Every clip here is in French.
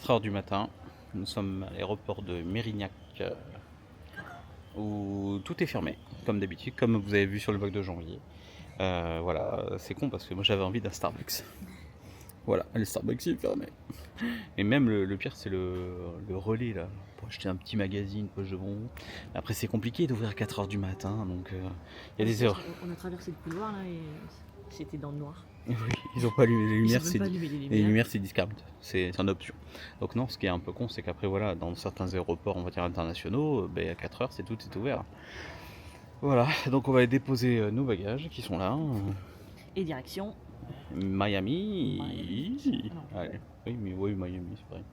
4h du matin, nous sommes à l'aéroport de Mérignac où tout est fermé, comme d'habitude, comme vous avez vu sur le vlog de janvier. Voilà, c'est con parce que moi j'avais envie d'un Starbucks. Voilà, le Starbucks il est fermé. Et même le pire c'est le relais là, pour acheter un petit magazine, poche de bonbons. Après c'est compliqué d'ouvrir à 4h du matin, donc il y a des heures. On a traversé le couloir là et c'était dans le noir. Oui, ils ont pas allumé les lumières, Les lumières c'est discount, c'est une option. Donc non, ce qui est un peu con, c'est qu'après voilà, dans certains aéroports, on va dire internationaux, à 4h c'est tout est ouvert. Voilà, donc on va aller déposer nos bagages qui sont là. Et direction Miami. Allez. Oui, Miami, c'est vrai.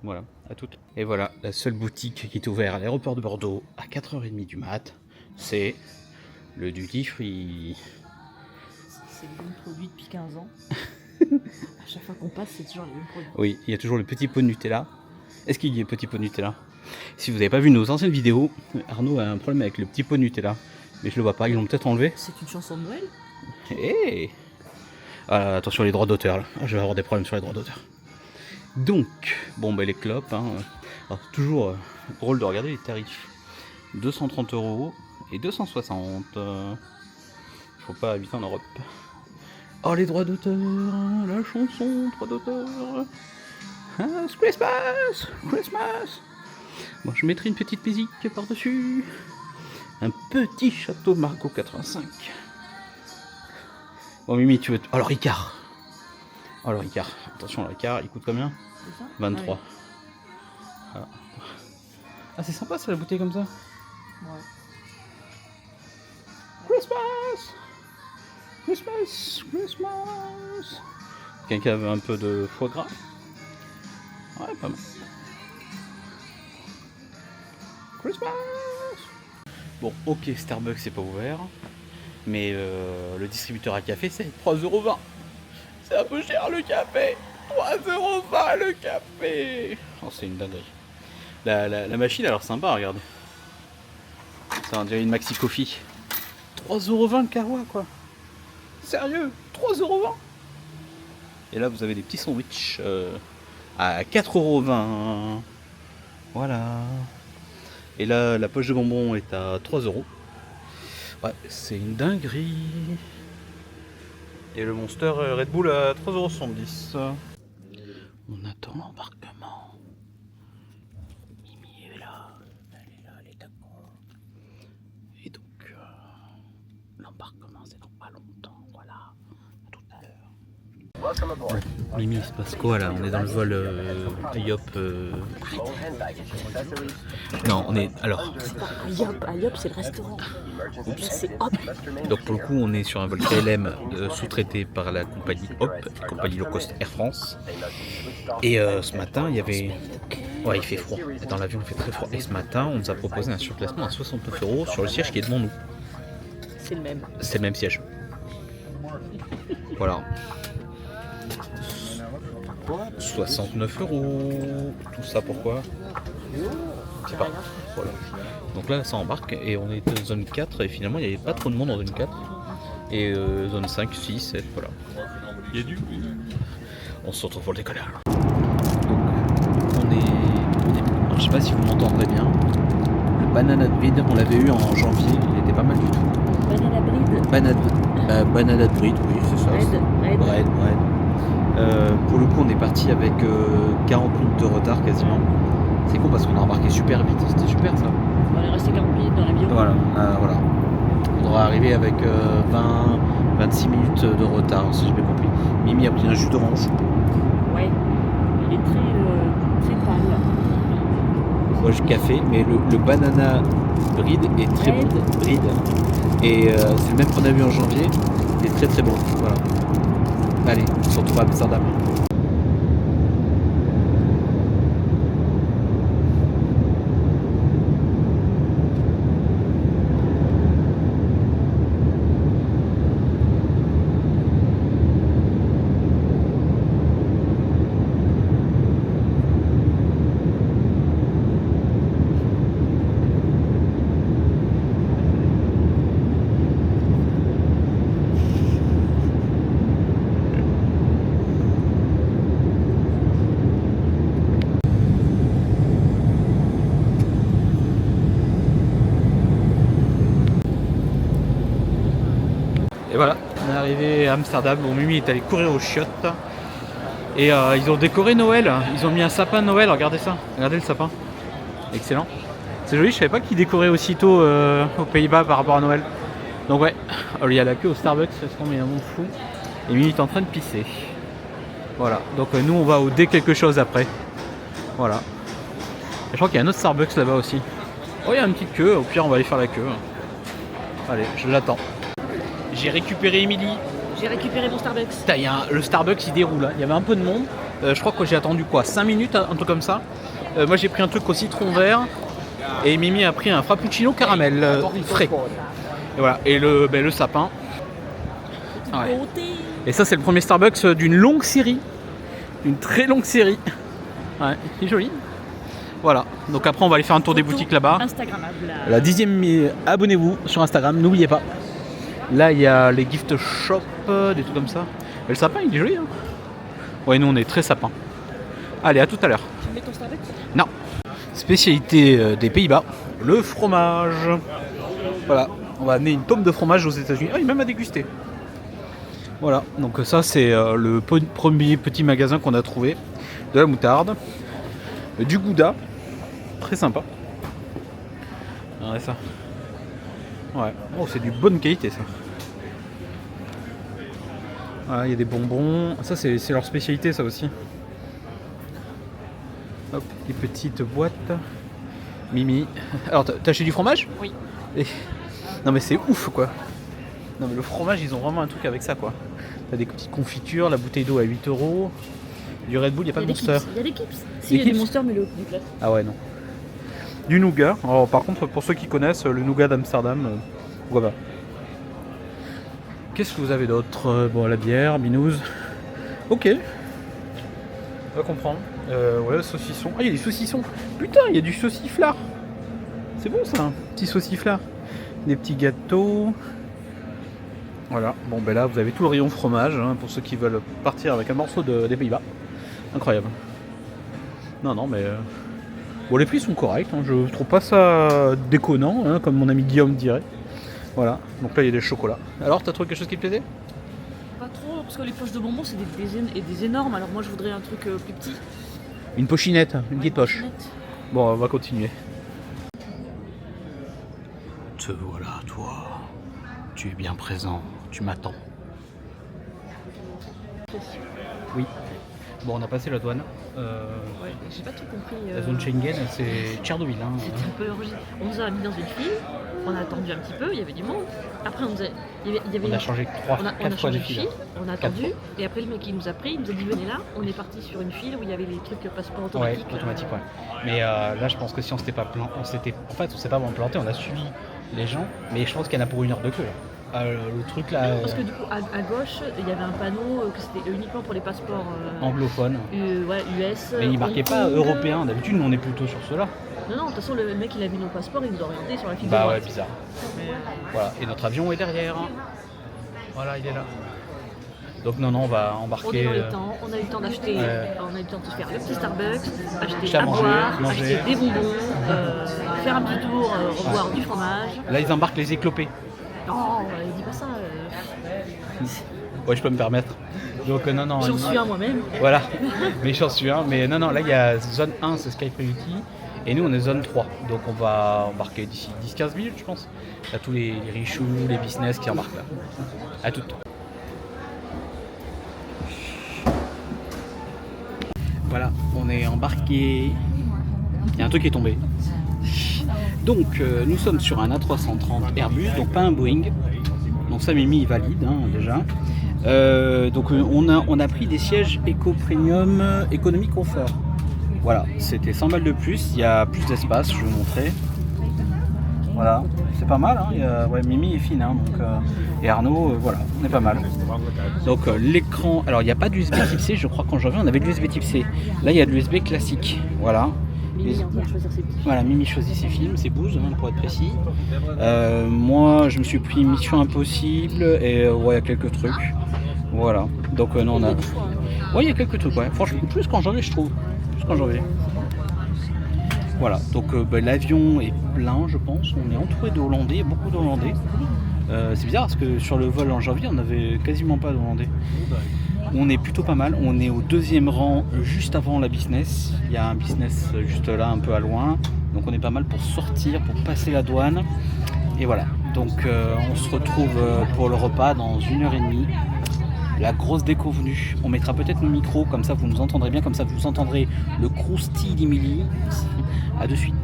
Voilà, à toutes. Et voilà, la seule boutique qui est ouverte à l'aéroport de Bordeaux à 4h30 du mat, c'est le Duty Free. C'est les mêmes produits depuis 15 ans. À chaque fois qu'on passe, c'est toujours les mêmes produits. Oui, il y a toujours le petit pot de Nutella. Est-ce qu'il y a le petit pot de Nutella? Si vous n'avez pas vu nos anciennes vidéos, Arnaud a un problème avec le petit pot de Nutella. Mais je le vois pas, ils l'ont peut-être enlevé. C'est une chanson de Noël. Hey, attention les droits d'auteur là. Je vais avoir des problèmes sur les droits d'auteur. Donc, bon les clopes, hein. Alors, toujours drôle de regarder les tarifs. 230 € et 260. Faut pas habiter en Europe. Oh les droits d'auteur, la chanson, droits d'auteur. Ah, c'est Christmas, Christmas. Bon, je mettrai une petite musique par-dessus. Un petit château Margaux 85. Bon Mimi, tu veux... Oh le Ricard. Oh le Ricard. Attention, le Ricard, il coûte combien? 23. Ah, oui. Ah c'est sympa ça, la bouteille comme ça. Ouais. Christmas, Christmas, Christmas. Quelqu'un veut un peu de foie gras? Ouais, pas mal. Christmas. Bon, ok, Starbucks c'est pas ouvert, mais le distributeur à café c'est 3,20 €. C'est un peu cher le café. 3,20 € le café. Oh, c'est une dinguerie. La machine a l'air sympa, regardez. Ça on dirait une Maxi Coffee. 3,20 € le Kawa quoi. Sérieux, 3,20 €. Et là vous avez des petits sandwichs à 4,20 €. Voilà. Et là la poche de bonbons est à 3 €. Ouais, c'est une dinguerie. Et le Monster Red Bull à 3,70 €. On attend l'embarquement. Mimi est là. Elle est d'accord. Et donc, l'embarquement c'est dans pas longtemps. Voilà. À tout à l'heure. Mimi, il se passe quoi là? On est dans le vol IOP. Non, on est. Alors. IOP, c'est le restaurant. Oups. C'est Hop. Donc pour le coup, on est sur un vol KLM sous-traité par la compagnie Hop, compagnie low cost Air France. Et ce matin, il y avait... Ouais, il fait froid. Dans l'avion, il fait très froid. Et ce matin, on nous a proposé un surclassement à 69 € sur le siège qui est devant nous. C'est le même. C'est le même siège. Voilà. 69 €. Tout ça pourquoi? Je sais pas. Voilà. Donc là, ça embarque et on est en zone 4 et finalement, il n'y avait pas trop de monde en zone 4. Et zone 5, 6, 7, voilà. Il y a du... On se retrouve pour le décollage. Donc, on est... Alors, je sais pas si vous m'entendrez bien. Le Banana Breed, on l'avait eu en janvier, il était pas mal du tout. Banana Breed. Banana Breed, oui, c'est ça. Bread. Pour le coup, on est parti avec 40 minutes de retard quasiment. C'est con parce qu'on a embarqué super vite, c'était super ça. On est resté 40 minutes dans l'avion. Voilà. On devrait arriver avec 20-26 minutes de retard, si j'ai bien compris. Mimi a pris un jus d'orange. Ouais, il est très pâle. Moi, je café, mais le banana breed est très bon. Breed. Et c'est le même qu'on a vu en janvier. Il est très très bon. Voilà. Allez, on se retrouve à Amsterdam. Et voilà, on est arrivé à Amsterdam. Bon, Mimi est allé courir aux chiottes. Et ils ont décoré Noël. Ils ont mis un sapin de Noël. Regardez ça. Regardez le sapin. Excellent. C'est joli. Je savais pas qu'ils décoraient aussitôt aux Pays-Bas par rapport à Noël. Donc ouais, il y a la queue au Starbucks. Ça se met un monde fou. Et Mimi est en train de pisser. Voilà. Donc nous on va au D quelque chose après. Voilà. Et je crois qu'il y a un autre Starbucks là-bas aussi. Oh, il y a une petite queue. Au pire on va aller faire la queue. Allez, je l'attends. J'ai récupéré Émilie. J'ai récupéré mon Starbucks. Putain, le Starbucks il déroule. Il y avait un peu de monde. Je crois que j'ai attendu quoi 5 minutes, un truc comme ça. Moi j'ai pris un truc au citron vert. Et Mimi a pris un frappuccino caramel frais. Et voilà. Et le sapin. Ouais. Et ça c'est le premier Starbucks d'une longue série. Une très longue série. Ouais, c'est joli. Voilà. Donc après on va aller faire un tour des boutiques là-bas. Instagrammable. La 10e, abonnez-vous sur Instagram, n'oubliez pas. Là, il y a les gift shops, des trucs comme ça. Et le sapin, il est joli. Hein. Ouais, nous, on est très sapin. Allez, à tout à l'heure. Tu mets ton Starbucks ? Non. Spécialité des Pays-Bas, le fromage. Voilà. On va amener une pomme de fromage aux États-Unis. Ah, il y a même à déguster. Voilà. Donc ça, c'est le premier petit magasin qu'on a trouvé. De la moutarde. Du gouda. Très sympa. Regardez ça. Ouais, oh, c'est du bonne qualité ça. Voilà, il y a des bonbons. Ça, c'est leur spécialité, ça aussi. Hop, des petites boîtes. Mimi. Alors, t'as acheté du fromage ? Oui. Et... Non, mais c'est ouf quoi. Non, mais le fromage, ils ont vraiment un truc avec ça quoi. T'as des petites confitures, la bouteille d'eau à 8 €. Du Red Bull, il n'y a pas de Monster. Il y a des Kips. Si, il y a des Monsters, mais le du classe. Ah ouais, non. Du nougat. Alors, par contre, pour ceux qui connaissent le nougat d'Amsterdam, pourquoi pas. Qu'est-ce que vous avez d'autre ? Bon, la bière, binouze. Ok. On va comprendre. Ouais, saucisson. Ah, il y a des saucissons. Putain, il y a du sauciflard. C'est bon ça, un petit sauciflard. Des petits gâteaux. Voilà. Bon, ben là, vous avez tout le rayon fromage hein, pour ceux qui veulent partir avec un morceau des Pays-Bas. Incroyable. Non, mais. Bon, les prix sont corrects, hein. Je trouve pas ça déconnant, hein, comme mon ami Guillaume dirait. Voilà, donc là il y a des chocolats. Alors, t'as trouvé quelque chose qui te plaisait ? Pas trop, parce que les poches de bonbons c'est des énormes, alors moi je voudrais un truc plus petit. Une pochinette, une petite poche. Bon, on va continuer. Te voilà, toi. Tu es bien présent, tu m'attends. Oui. Bon, on a passé la douane. Ouais, j'ai pas tout compris. La zone Schengen, c'est Tchernobyl. Hein. C'était un peu origine. On nous a mis dans une file, on a attendu un petit peu, il y avait du monde. Après, on a changé 4 fois de file. On a attendu, et après le mec il nous a pris, il nous a dit venez là. On est parti sur une file où il y avait les trucs passeport automatique. Ouais, automatique, ouais. Mais là, je pense que si on s'était pas planté, on s'est pas vraiment planté, on a suivi les gens, mais je pense qu'il y en a pour 1 heure de queue. Là. Le truc là. Parce que du coup, à gauche, il y avait un panneau que c'était uniquement pour les passeports anglophones. Ouais, US. Mais il marquait pas européen. D'habitude, nous on est plutôt sur ceux-là. Non, de toute façon, le mec il a vu nos passeports, il nous a orienté sur la file. Bah ouais, bizarre. Mais... Voilà, et notre avion est derrière. Voilà, il est là. Donc non, on va embarquer. On a eu le temps d'acheter, on a eu le temps de se faire le petit Starbucks, acheter à boire, manger. acheter des bonbons, faire un petit tour, revoir du fromage. Là, ils embarquent les éclopés. Non, dis pas ça. Ouais, je peux me permettre. Donc non. J'en suis un moi-même. Voilà, mais j'en suis un. Mais non, là, il y a zone 1, c'est Sky Priority. Et nous, on est zone 3. Donc on va embarquer d'ici 10-15 minutes, je pense. Il y a tous les richoux, les business qui embarquent là. À tout. Voilà, on est embarqué. Il y a un truc qui est tombé. Donc nous sommes sur un A330 Airbus, donc pas un Boeing. Donc ça Mimi valide hein, déjà. Donc on a pris des sièges Eco Premium Economy Confort. Voilà, c'était 100 balles de plus, il y a plus d'espace, je vais vous montrer. Voilà, c'est pas mal, hein. Mimi est fine, hein, donc, et Arnaud, voilà, on est pas mal. Donc l'écran, alors il n'y a pas d'USB type C, je crois quand j'en reviens on avait de l'USB type C. Là il y a de l'USB classique, voilà. Voilà, Mimi choisit ses films, ses bouses, hein, pour être précis. Moi je me suis pris Mission Impossible et il y a quelques trucs. Voilà, donc non on a... Ouais, il y a quelques trucs, ouais. Franchement, plus qu'en janvier je trouve. Quand j'en vais. Voilà, donc l'avion est plein, je pense. On est entouré de Hollandais, beaucoup d'Hollandais. C'est bizarre parce que sur le vol en janvier, on n'avait quasiment pas demandé. On est plutôt pas mal. On est au 2e rang, juste avant la business. Il y a un business juste là, un peu à loin. Donc on est pas mal pour sortir, pour passer la douane. Et voilà. Donc on se retrouve pour le repas dans 1h30. La grosse déconvenue. On mettra peut-être nos micros, comme ça vous nous entendrez bien, comme ça vous entendrez le croustillant d'Emilie. A de suite.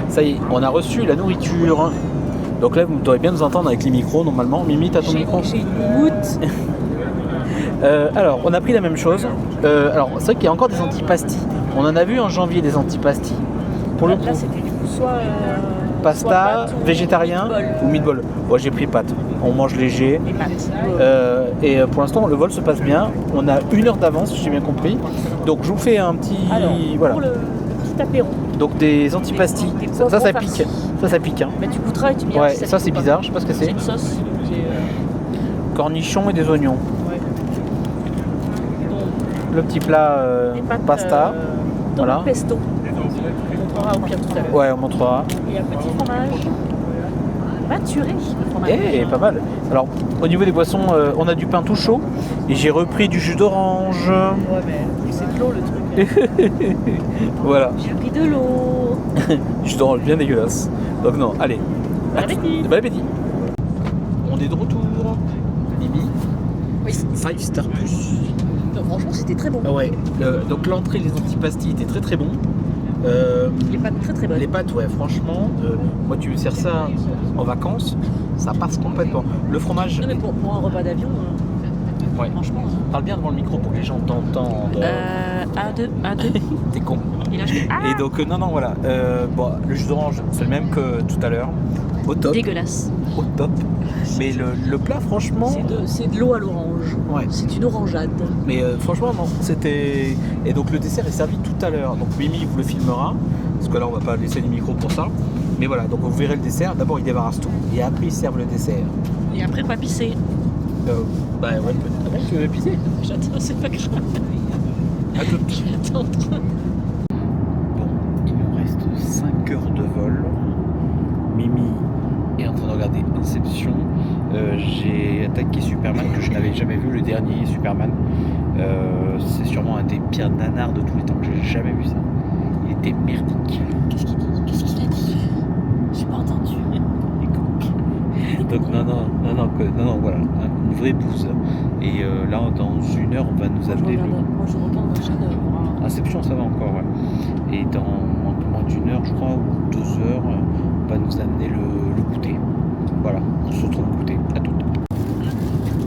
Ça y est, on a reçu la nourriture. Donc là, vous devrez bien nous entendre avec les micros normalement. Mimi, t'as ton micro? J'ai une moutte. Alors, on a pris la même chose. Alors, c'est vrai qu'il y a encore des antipastis. On en a vu en janvier des antipastis. Pour le coup, Là, c'était du coup soit pasta, soit pâtes végétarien ou meatball. Moi, j'ai pris pâtes. On mange léger. et pâtes. Et pour l'instant, le vol se passe bien. On a 1 heure d'avance, si j'ai bien compris. Donc, je vous fais un petit. Alors, voilà. pour le petit apéro, Donc, des antipastis. Des Ça poivrons pique. farcis. Ça pique. Hein. mais tu goûteras et tu me diras Ouais, si ça pique c'est ou pas. bizarre. Je sais pas ce que C'est c'est. une sauce. Cornichons et des oignons. Ouais. Le petit plat Des pâtes, pasta. Voilà. Voilà. Pesto. On montrera au pire tout à l'heure. Ouais, on montrera. Et un petit fromage maturé. Le fromage. Eh, pas mal. Alors, au niveau des boissons, on a du pain tout chaud. Et j'ai repris du jus d'orange. Ouais, mais c'est de l'eau le truc. Voilà. J'ai pris de l'eau. Jus d'orange bien dégueulasse. Donc non, allez. Bon appétit. Bon appétit. On est de retour. Mimi. Oui. 5 Star Plus. Donc, franchement, c'était très bon. Ah ouais. Donc l'entrée, les antipastis étaient très très bons. Les pâtes très très bonnes. Les pâtes, ouais, franchement, moi tu me sers ça en vacances, ça passe complètement. Le fromage, Non, mais pour un repas d'avion, ouais. franchement. Parle bien devant le micro pour que les gens t'entendent. A2. T'es con. Il a acheté. Et donc, non, voilà. Bon, le jus d'orange, c'est le même que tout à l'heure. Au top. Dégueulasse. Au top. Mais le plat, franchement. C'est de l'eau à l'orange. Ouais. C'est une orangeade. Mais franchement, non. C'était. Et donc, le dessert est servi tout à l'heure. Donc, Mimi vous le filmera. Parce que là, on va pas laisser les micros pour ça. Mais voilà, donc vous verrez le dessert. D'abord, ils débarrassent tout. Et après, ils servent le dessert. Et après, pas pisser. Bah ouais, peut-être. Ah bon, tu veux pisser? J'attends, c'est pas grave. À toutes. J'attends. Bon, il me reste 5 heures de vol. Mimi est en train de regarder Inception. J'ai attaqué Superman que je n'avais jamais vu, le dernier Superman. C'est sûrement un des pires nanars de tous les temps que j'ai jamais vu ça. Il était merdique. Qu'est-ce qu'il dit? Qu'est-ce qu'il a dit? J'ai pas entendu. Donc non, voilà, une vraie bouse. Et là, dans 1 heure, on va nous amener le... Moi, je regarde un chef-d'œuvre. Inception, ça va encore, ouais. Et dans un peu moins d'1 heure, je crois, ou 2 heures, on va nous amener le goûter. Voilà, on se retrouve au goûter. À tout.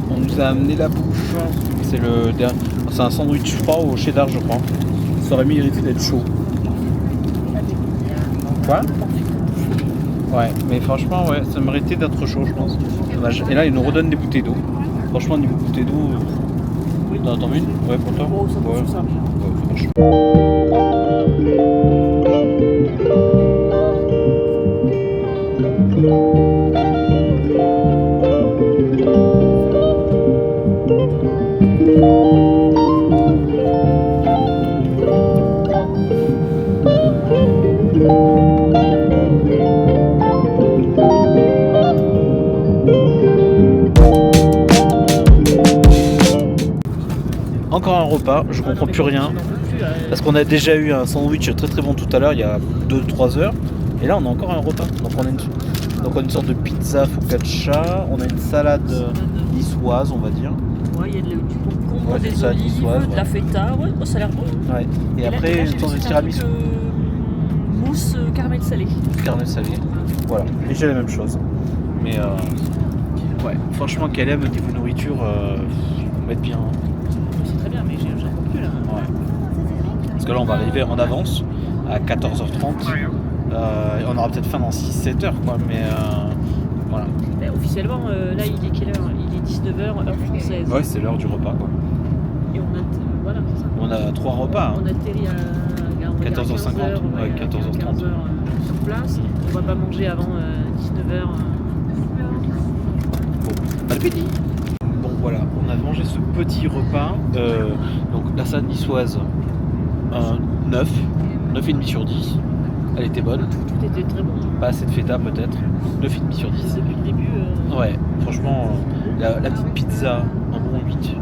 On nous a amené la bouffe. C'est le dernier. C'est un sandwich froid au cheddar, je crois. Ça aurait mérité d'être chaud. Quoi? Ouais, mais franchement, ouais, ça méritait d'être chaud, je pense. Dommage. Et là, ils nous redonnent des bouteilles d'eau. Franchement, niveau bouteilles d'eau, T'en attends une? Ouais, pour toi? Oh, ça Ouais, marche, ça marche. ouais, ça marche. Encore un repas, je comprends plus rien. Parce qu'on a déjà eu un sandwich très très bon tout à l'heure, il y a 2-3 heures. Et là on a encore un repas. Donc on a une sorte de pizza focaccia, on a une salade niçoise on va dire. Ouais, il y a du concombre, Ouais, c'est des ça, olives, niçoise, de la ouais. feta, ouais, oh, ça a l'air bon. Ouais. Et là- après là, une j'ai sorte vu, de c'est un tiramisu. truc, mousse caramel salé. Carnet salé. Voilà. Et j'ai la même chose. Mais ouais, franchement qu'elle aime au niveau nourriture, on va être bien. C'est très bien, mais j'en peux plus là. Ouais. Parce que là on va arriver en avance à 14h30. On aura peut-être faim dans 6-7 heures quoi, mais voilà. Ben, officiellement, là il est quelle heure? Il est 19h, heure française. Ouais, c'est l'heure du repas quoi. Et voilà, c'est ça. On a 3 repas. Hein. On atterrit à 14h50, ouais, 14h30. sur place. On va pas manger avant 19h. Bon, bon appétit. Bon voilà, on a mangé ce petit repas. Donc la salade niçoise, 9, 9,5 sur 10. Elle était bonne. Tout était très bon. Pas assez de feta peut-être. 9,5 sur 10. Depuis le début. Ouais, franchement, la petite pizza, un bon 8.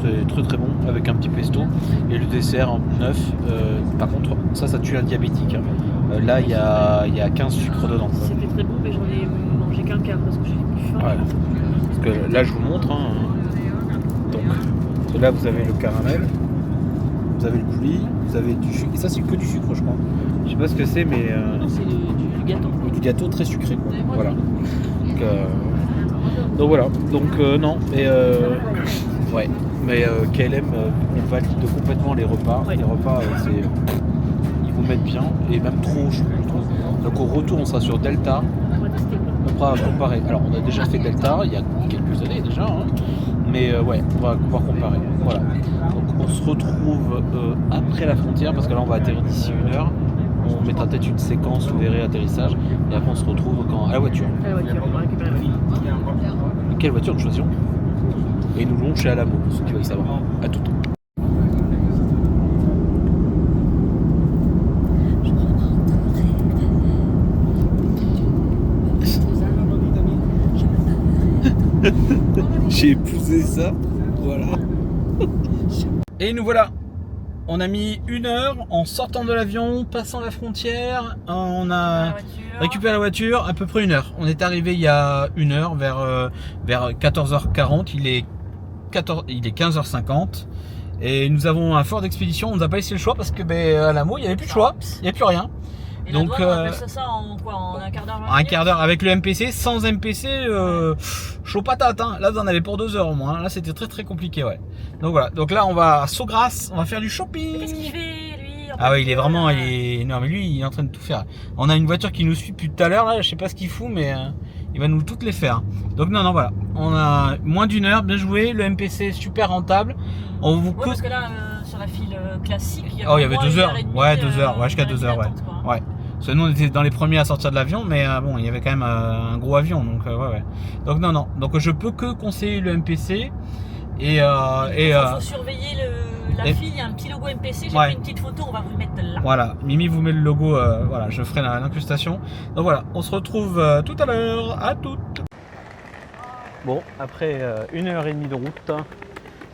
C'est très très bon avec un petit pesto. Et le dessert, un 9. Par contre, ça tue un diabétique. Hein. Là, il y a 15 sucres dedans. Quoi. C'était très bon, mais j'en ai mangé qu'un quart parce que j'ai plus faim. Ouais. Parce que là, je vous montre. Hein. Donc, là, vous avez le caramel, vous avez le coulis, vous avez du sucre. Et ça, c'est que du sucre, je crois. Je sais pas ce que c'est, mais. Non, c'est du gâteau. Du gâteau très sucré, quoi. Voilà. Donc voilà. Donc non, mais ouais. Mais KLM, on valide complètement les repas. Ouais. Les repas, ils vous mettent bien et même trop, je trouve. Donc au retour, on sera sur Delta. On va tester. On pourra comparer. Alors on a déjà fait Delta il y a quelques années déjà, hein. Mais ouais, on va pouvoir comparer. Voilà. Donc on se retrouve après la frontière parce que là on va atterrir d'ici 1 heure. On mettra peut-être une séquence, vous verrez, atterrissage. Et après on se retrouve à la voiture. À la voiture, on va récupérer la voiture. Quelle voiture nous choisissons? Et nous l'ont chez Alamo, ceux qui veulent savoir. À tout. J'ai épousé ça, voilà. Et nous voilà. On a mis 1 heure en sortant de l'avion, passant la frontière. On a récupéré la voiture, à peu près 1 heure. On est arrivé il y a 1 heure, vers 14h40. Il est 15h50. Et nous avons un fort d'expédition. On nous a pas laissé le choix parce que à Alamo, il n'y avait plus de choix. Il n'y avait plus rien. Et donc, on appelle ça en quoi? En un quart d'heure? Un quart d'heure avec le MPC, sans MPC, chaud patate. Hein. Là, vous en avez pour 2 heures au moins. Là, c'était très très compliqué, ouais. Donc voilà. Donc là, on va à Saugrasse, on va faire du shopping. Qu'est-ce qu'il fait, lui? Ah ouais, il est vraiment, non mais lui, il est en train de tout faire. On a une voiture qui nous suit depuis tout à l'heure là. Je sais pas ce qu'il fout, mais il va nous toutes les faire. Donc non, voilà. On a moins d'1 heure, bien joué. Le MPC super rentable. On vous parce que là, sur la file classique, il y avait 2 heures. Ouais, 2 heures. Ouais, jusqu'à 2 heures, ouais. Ouais. Parce que nous on était dans les premiers à sortir de l'avion, mais bon, il y avait quand même un gros avion, donc ouais. Donc non. Donc je peux que conseiller le MPC et faut surveiller la file. Il y a un petit logo MPC. J'ai pris une petite photo. On va vous le mettre là. Voilà, Mimi vous met le logo. Voilà, je ferai l'incrustation. Donc voilà, on se retrouve tout à l'heure. À toutes. Bon, après 1h30 de route,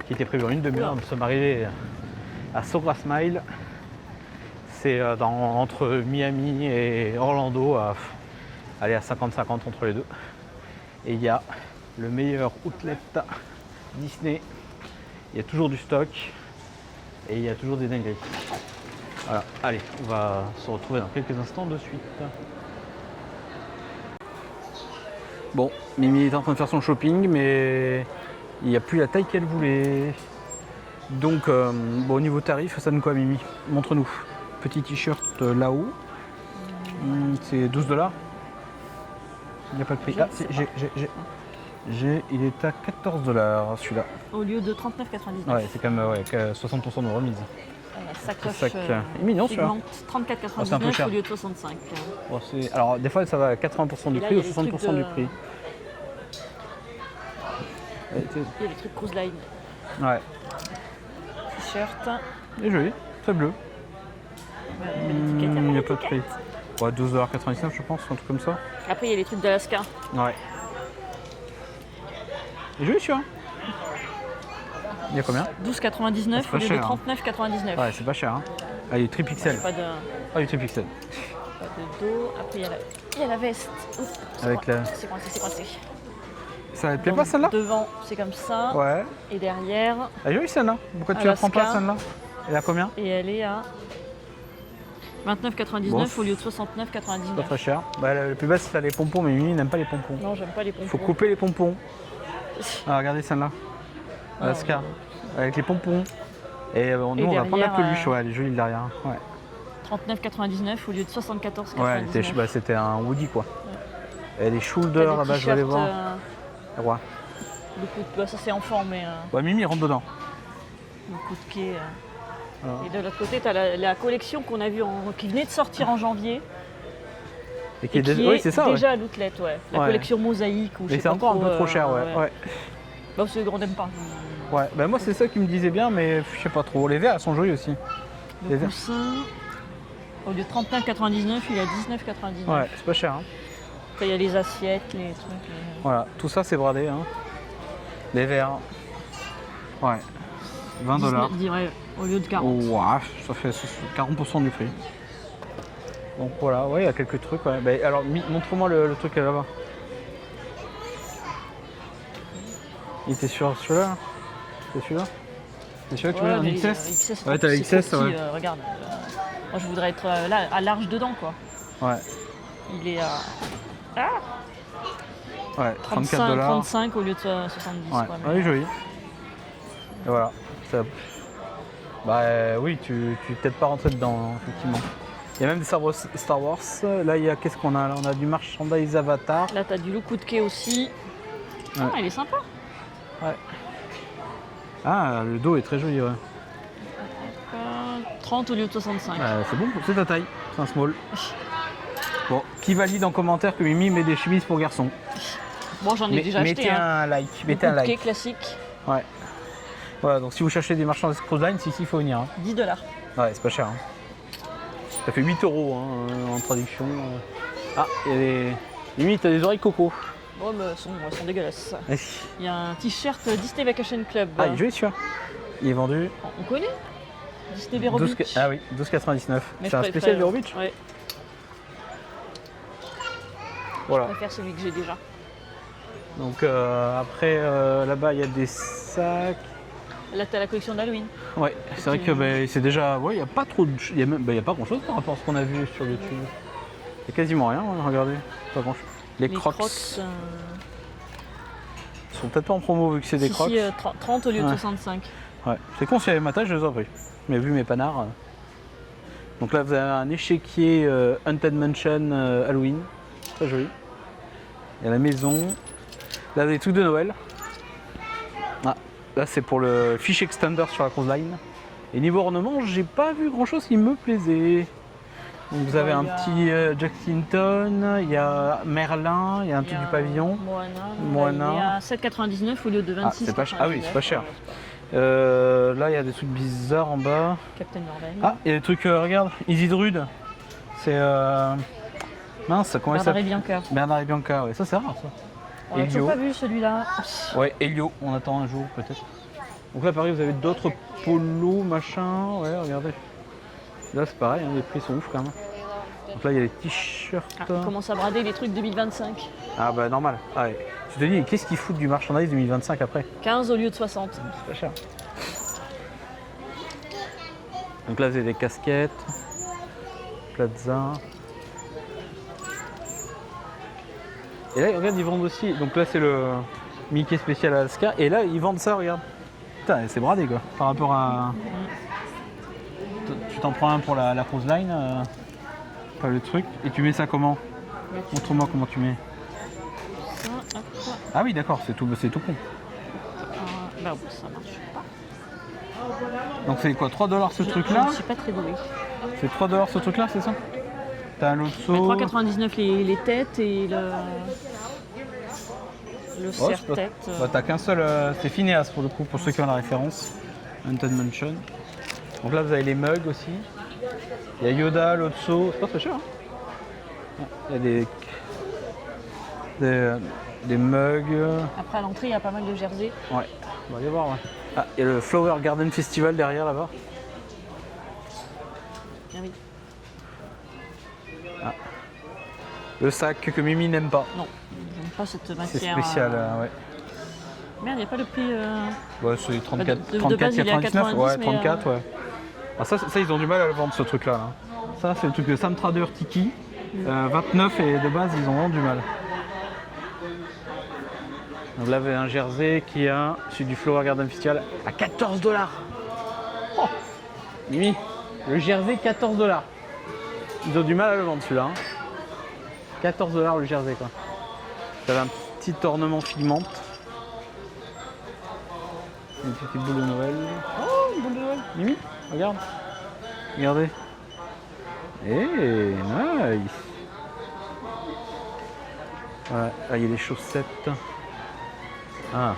qui était prévue en une demi-heure, nous sommes arrivés à Saugrasse Mile. C'est entre Miami et Orlando, aller à 50-50 entre les deux. Et il y a le meilleur outlet Disney. Il y a toujours du stock et il y a toujours des dingueries. Voilà, allez, on va se retrouver dans quelques instants de suite. Bon, Mimi est en train de faire son shopping, mais il n'y a plus la taille qu'elle voulait. Donc, bon, au niveau tarif, ça donne quoi, Mimi? Montre-nous. Petit t-shirt là-haut, c'est $12. Il n'y a pas de prix. Ah, si, j'ai. Il est à 14 $, celui-là. Au lieu de 39,99. Ouais, c'est quand même 60% de remise. Sacoche sac, il est mignon, celui-là. pigmente, Oh, c'est un peu 34,99 cher. au lieu de 65. Bon, alors, des fois, ça va à 80% du Et là, prix il y ou a les 60% trucs du de- prix. Ouais, Il y a les trucs Cruise Line. ouais, T-shirt. il est joli, très bleu. Il n'y a pas de prix. l'étiquette. Ouais, 12,99 $, je pense, un truc comme ça. Après, il y a les trucs d'Alaska. Ouais. Il est joli, celui-là. Il y a combien? 12,99 c'est pas au lieu de cher, hein. 39,99. Ouais, c'est pas cher. Hein. Ah, il est tripixel. Pas de, Ah, il est tripixel. pas de dos. Après, il y a la veste. Oups, c'est Avec la- C'est coincé. Ça te plaît pas, celle-là? Devant, c'est comme ça. Ouais. Et derrière, Elle est jolie, celle-là. Pourquoi tu la prends pas, Alaska. celle-là? Elle a combien? et elle est à 29,99 Bon, au lieu de Pas 69,99. très cher. Bah, la plus basse, c'est les pompons, mais Mimi n'aime pas les pompons. Non, j'aime pas les pompons. Faut couper les pompons. Ah, regardez celle-là. Alaska. Avec les pompons. Et nous, on va prendre la derrière, peluche. Ouais, elle est jolie derrière. Ouais, 39,99 au lieu de 74,99. ouais c'était un Woody, quoi. Et les shoulders, là-bas, je vais aller voir. Ouais. Le coup de... ça c'est enfant, mais Ouais, Mimi rentre dedans. le coup de quai. Voilà. Et de l'autre côté, tu as la collection qu'on a vue, qui venait de sortir en janvier. Et qui Et est qui oui, est c'est ça. Ouais. déjà à l'outlet, ouais. La Ouais. collection mosaïque. Ou je Mais sais c'est pas encore un peu trop cher, ouais. Ouais. Bah, c'est on n'aime pas. Ouais. Bah, moi, c'est ça qui me disait bien, mais je sais pas trop. Les verres, elles sont jolis aussi. Les Le verres. coussin, au lieu de 39,99, il est à 19,99. Ouais, c'est pas cher. Hein. Après, il y a les assiettes, les trucs. Voilà, tout ça, c'est bradé. Hein. Les verres. Ouais. 20 $. 19, ouais, au lieu de 40. Oh, ouais, ça fait 40% du prix. Donc voilà, ouais, il y a quelques trucs. Ouais. Bah, alors, montre-moi le truc là-bas. Il était sur celui-là? C'est celui-là? C'est celui-là que tu veux, un mais XS? Ouais, c'est t'as trop- XS, c'est trop ouais. petit, regarde. Moi, je voudrais être là, à large dedans, quoi. Ouais, Il est à ouais, 34 35, $. 35 au lieu de 70. Ouais, quoi, ouais, il est joli. Et voilà. Ça... Bah oui, tu t'aides pas rentré dedans, hein, effectivement. Il y a même des Star Wars. Là, il y a qu'est-ce qu'on a là? On a du merchandise Avatar. Là, t'as du coup de quai aussi. Ouais. Ah, il est sympa. Ouais. Ah, le dos est très joli, ouais. 30 au lieu de 65. C'est bon, c'est ta taille. C'est un small. Bon, qui valide en commentaire que Mimi met des chemises pour garçons? Bon, j'en ai déjà acheté. Mettez un like. Le Mettez un coup de quai like. classique, Ouais. Voilà, donc si vous cherchez des marchands Cruise Line, il faut venir. Hein. 10 $. Ouais, c'est pas cher. Hein. Ça fait 8 € hein, en traduction. Ah, il y a des... Mimi, t'as des oreilles coco. Oh, mais elles sont dégueulasses. Il y a un t-shirt Disney Vacation Club. Ah, il est joli celui-là. Il est vendu On connaît Disney Vero Beach. Ah oui, 12,99. Mais C'est je un spécial Vero Beach. Ouais, Voilà. je préfère celui que j'ai déjà. Donc après, là-bas, il y a des sacs. Là, t'as la collection d'Halloween. Ouais, c'est vrai que c'est déjà... Ouais, il n'y a pas trop de... Il y a même... il y a pas grand-chose par rapport à ce qu'on a vu sur YouTube. Il y a quasiment rien, hein, regardez. Pas grand-chose. Les Crocs sont peut-être pas en promo vu que c'est des Crocs. Si, 30 au lieu de Ouais. 65. Ouais, c'est con, s'il y avait ma taille, je les aurais pris. Mais vu mes panards. Donc là, vous avez un échiquier Haunted Mansion Halloween. Très joli. Il y a la maison. Là, des trucs de Noël. Ah, là, c'est pour le fish extender sur la Cruise Line. Et niveau ornement, j'ai pas vu grand chose qui me plaisait. Donc vous avez un petit Jack Tinton, il y a Merlin, il y a un truc du pavillon. Moana. Il est à 7,99 au lieu de 26. C'est pas cher. Ah oui, c'est pas cher. Là, il y a des trucs bizarres en bas. Captain Marvel. Ah, il y a des trucs, regarde, Isidrude. C'est. Mince, comment il Bernard et s'appelle? Bianca. Bernard et Bianca, ouais, ça c'est rare ça. On l'a Elio. toujours pas vu celui-là. Ouais, Elio, on attend un jour peut-être. Donc là, pareil, vous avez d'autres polos, machin. Ouais, regardez. Là, c'est pareil, hein, les prix sont ouf quand même. Donc là, il y a les t-shirts. Ah, on commence à brader les trucs 2025. Ah, bah normal. Ah, ouais. Tu te dis, qu'est-ce qu'ils foutent du marchandise 2025 après? 15 au lieu de 60. C'est pas cher. Donc là, vous avez des casquettes. Plaza. Et là, regarde, ils vendent aussi. Donc là, c'est le Mickey spécial Alaska. Et là, ils vendent ça, regarde. Putain, c'est bradé quoi. Par rapport à. Tu t'en prends un pour la Cruise Line. Pas le truc. Et tu mets ça comment? Montre-moi comment tu mets. Ça, hop. Ah oui, d'accord, c'est tout con. Bah oui, ça marche pas. Donc c'est quoi, 3 $ ce truc-là? Je suis pas très douée. C'est 3 $ ce truc-là, c'est ça? T'as un autre saut. 3,99 les têtes et le Oh, serre-tête. bah, t'as qu'un seul, c'est Phineas pour le coup, pour ceux qui ont la référence. Haunted Mansion. Donc là vous avez les mugs aussi. Il y a Yoda, l'autre saut, c'est pas très cher. Hein. Il y a des mugs. Après à l'entrée il y a pas mal de jerseys. Ouais, on va aller voir. Ouais. Ah, il y a le Flower Garden Festival derrière là-bas. Ah oui. Ah. Le sac que Mimi n'aime pas. Non, j'aime pas cette matière. C'est spécial, ouais. Merde, il n'y a pas le prix. Ouais, c'est 34, de base, il est à 99, 90, ouais, mais, 34, ouais. Ah, ça, ils ont du mal à le vendre ce truc-là. Là. Ça, c'est le truc de Sam Trader Tiki. 29 et de base, ils ont vraiment du mal. Donc là, vous avez un jersey qui a celui du Flower Garden Festival à 14 $. Oh Mimi, le jersey 14 $. Ils ont du mal à le vendre celui-là. Hein. 14 $ le jersey quoi. Ça a un petit ornement figmente. Une petite boule de Noël. Oh, une boule de Noël. Mimi, regarde. Regardez. Eh, nice. Voilà, là il y a les chaussettes. Ah.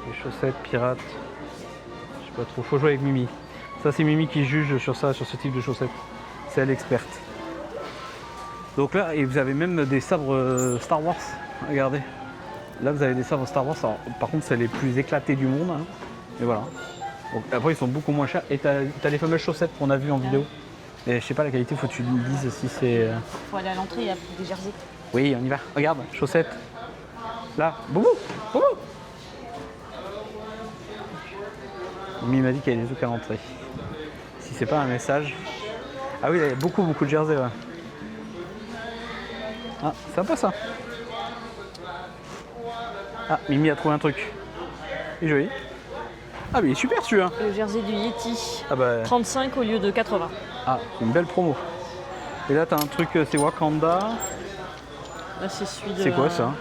Les chaussettes pirates. Je sais pas trop, faut jouer avec Mimi. Ça c'est Mimi qui juge sur ça, sur ce type de chaussettes. C'est elle l'experte. Donc là, et vous avez même des sabres Star Wars. Regardez. Là, vous avez des sabres Star Wars. Alors, par contre, c'est les plus éclatés du monde. Hein. Et voilà. Donc, après, ils sont beaucoup moins chers. Et tu as les fameuses chaussettes qu'on a vues en vidéo. Et je sais pas la qualité, faut que tu me dises si c'est. Faut aller à l'entrée, il y a des jerseys. Oui, on y va. Regarde, chaussettes. Là, boubou, boubou. Mimi m'a dit qu'il y avait des trucs à l'entrée. Si c'est pas un message. Ah oui, il y a beaucoup de jerseys. Ouais. Ah, c'est sympa ça. Ah, Mimi a trouvé un truc. Il est joli. Ah, mais il est super celui-là. Le jersey du Yeti. Ah bah. 35 au lieu de 80. Ah, c'est une belle promo. Et là, t'as un truc, c'est Wakanda. Là, c'est celui de. C'est quoi ça?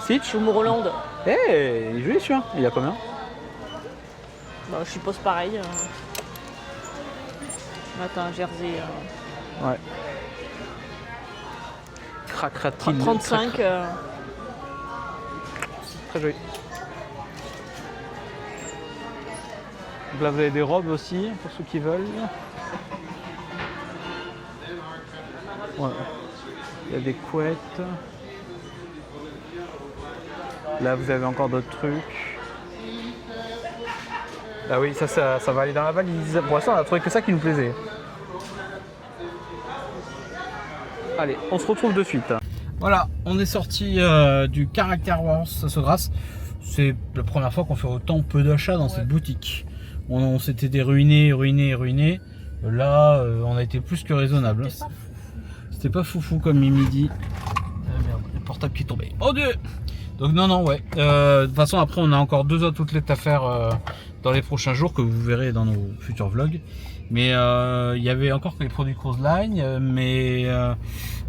Stitch Tomorrowland. Eh, il est joli celui-là. Il a combien? Bah, je suppose pareil. Là, t'as un jersey. Ouais. Cracratine. 35. Très joli. Donc là, vous avez des robes aussi, pour ceux qui veulent. Ouais. Il y a des couettes. Là, vous avez encore d'autres trucs. Ah oui, ça va aller dans la valise. Pour l'instant, on a trouvé que ça qui nous plaisait. Allez, on se retrouve de suite. Voilà, on est sorti du Character Wars Sogras. C'est la première fois qu'on fait autant peu d'achats dans cette boutique. On s'était des ruinés. Là, on a été plus que raisonnable. C'était pas foufou comme Mimi dit. Merde, le portable qui est tombé. Oh Dieu! Donc non, ouais. De toute façon, après, on a encore 2 autres outlets à faire dans les prochains jours que vous verrez dans nos futurs vlogs. Mais il y avait encore que les produits Cruise Line,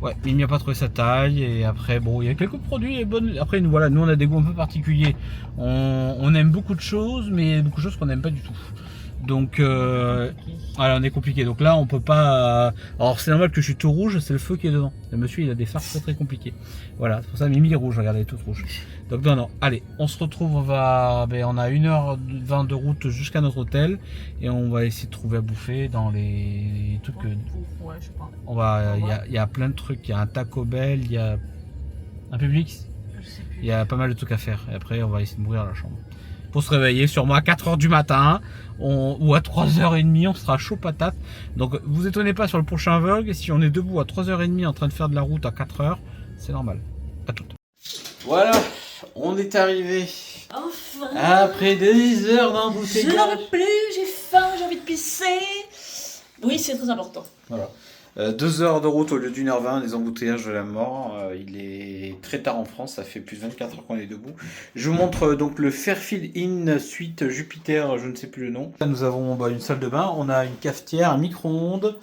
ouais, Mimi n'a pas trouvé sa taille. Et après, bon, il y a quelques produits bonnes. Après, voilà, nous on a des goûts un peu particuliers. On aime beaucoup de choses, mais il y a beaucoup de choses qu'on n'aime pas du tout. Donc, voilà, on est compliqué. Donc là, on peut pas. Alors, c'est normal que je suis tout rouge, c'est le feu qui est dedans. Le monsieur, il a des farces très très compliquées. Voilà, c'est pour ça Mimi est rouge. Regardez, elle est toute rouge. Donc, non. Allez, on se retrouve. On a 1h20 de route jusqu'à notre hôtel et on va essayer de trouver à bouffer dans les trucs. Ouais, je sais pas. On va. Il y a plein de trucs. Il y a un Taco Bell, il y a un Publix. Je sais plus. Il y a pas mal de trucs à faire. Et après, on va essayer de mourir à la chambre. Pour se réveiller sûrement à 4h du matin ou à 3h30, on sera chaud patate. Donc vous étonnez pas sur le prochain vlog, si on est debout à 3h30 en train de faire de la route à 4h, c'est normal. À toutes. Voilà, on est arrivé. Enfin, Après des heures d'embouteillage. je n'en peux plus, j'ai faim, j'ai envie de pisser. Oui, c'est très important. Voilà. 2 heures de route au lieu d'1h20, des embouteillages de la mort. Il est très tard en France, ça fait plus de 24 heures qu'on est debout. Je vous montre donc le Fairfield Inn Suite Jupiter, je ne sais plus le nom. Là, nous avons une salle de bain, on a une cafetière, un micro-ondes.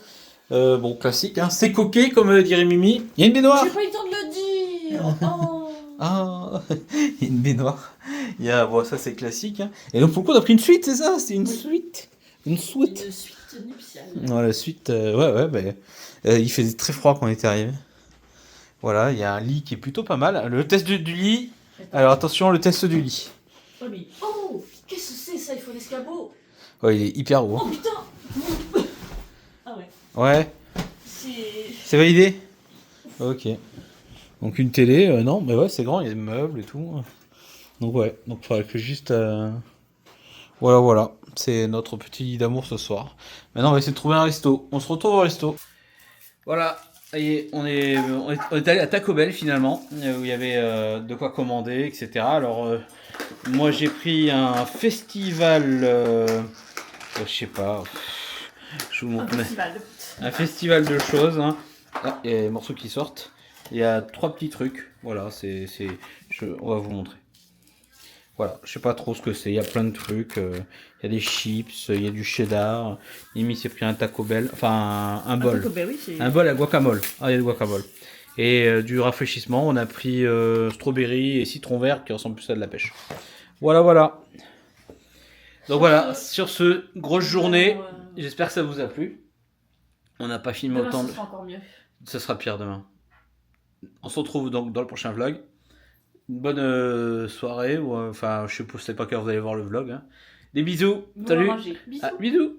Bon, classique, hein. C'est coquet, comme dirait Mimi. Il y a une baignoire. J'ai pas eu le temps de le dire. Oh. Ah, il y a une baignoire. Il y a, bon, ça c'est classique. Hein. Et donc pour le coup, on a pris une suite, c'est ça? C'était une suite? Une suite? Une suite nuptiale. Ouais, la suite, ouais, bah, il faisait très froid quand on était arrivé. Voilà, il y a un lit qui est plutôt pas mal. Le test du lit. Alors attention, le test du lit. Oh, mais... oh, qu'est-ce que c'est ça? Il faut l'escabeau. Ouais, il est hyper haut. Oh Hein. putain. Ah ouais. Ouais, C'est... c'est validé? Ok. Donc une télé, non, mais ouais, c'est grand, il y a des meubles et tout. Donc ouais, donc il faudrait que juste... Voilà, c'est notre petit lit d'amour ce soir. Maintenant, on va essayer de trouver un resto. On se retrouve au resto. Voilà, ça y est, on est allé à Taco Bell finalement, où il y avait de quoi commander, etc. Alors, moi j'ai pris un festival... je sais pas, je vous montre... Un festival de choses. Hein. Ah, il y a des morceaux qui sortent. Il y a 3 petits trucs. Voilà, on va vous montrer. Voilà, je sais pas trop ce que c'est. Il y a plein de trucs. Il y a des chips, il y a du cheddar. Mimi s'est pris un Taco Bell. Enfin, un bol. Taco Bell, oui, c'est... Un bol à guacamole. Ah, il y a du guacamole. Et du rafraîchissement, on a pris strawberry et citron vert qui ressemble plus à de la pêche. Voilà. Donc voilà, sur ce, grosse journée. J'espère que ça vous a plu. On n'a pas filmé autant de... Ça sera encore mieux. Ça sera pire demain. On se retrouve donc dans le prochain vlog. Une bonne soirée. Ou, enfin, je sais pas quand vous allez voir le vlog. Hein. Des bisous. Bon, Salut. bisous. Ah, bisous.